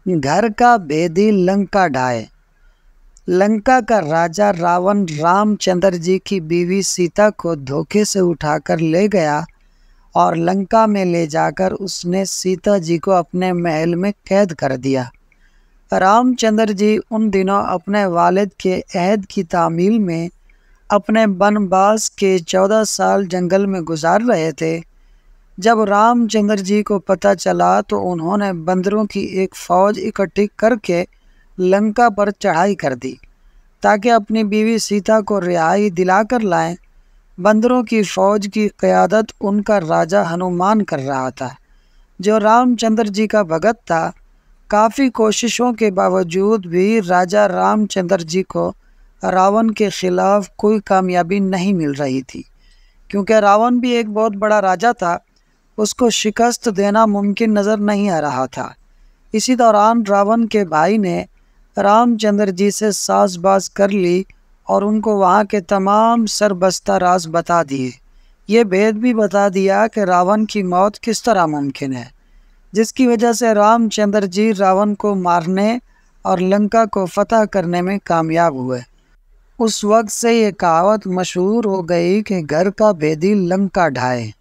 घर का भेदी लंका ढाए। लंका का राजा रावण रामचंद्र जी की बीवी सीता को धोखे से उठाकर ले गया और लंका में ले जाकर उसने सीता जी को अपने महल में कैद कर दिया। रामचंद्र जी उन दिनों अपने वालिद के अहद की तामील में अपने वनवास के 14 साल जंगल में गुजार रहे थे। जब रामचंद्र जी को पता चला तो उन्होंने बंदरों की एक फौज इकट्ठी करके लंका पर चढ़ाई कर दी ताकि अपनी बीवी सीता को रिहाई दिलाकर लाएं। बंदरों की फौज की क़यादत उनका राजा हनुमान कर रहा था, जो रामचंद्र जी का भगत था। काफ़ी कोशिशों के बावजूद भी राजा रामचंद्र जी को रावण के खिलाफ कोई कामयाबी नहीं मिल रही थी, क्योंकि रावण भी एक बहुत बड़ा राजा था। उसको शिकस्त देना मुमकिन नज़र नहीं आ रहा था। इसी दौरान रावण के भाई ने रामचंद्र जी से साज़बाज़ कर ली और उनको वहाँ के तमाम सरबस्ता राज बता दिए। ये भेद भी बता दिया कि रावण की मौत किस तरह मुमकिन है, जिसकी वजह से रामचंद्र जी रावण को मारने और लंका को फतह करने में कामयाब हुए। उस वक्त से ये कहावत मशहूर हो गई कि घर का भेदी लंका ढाए।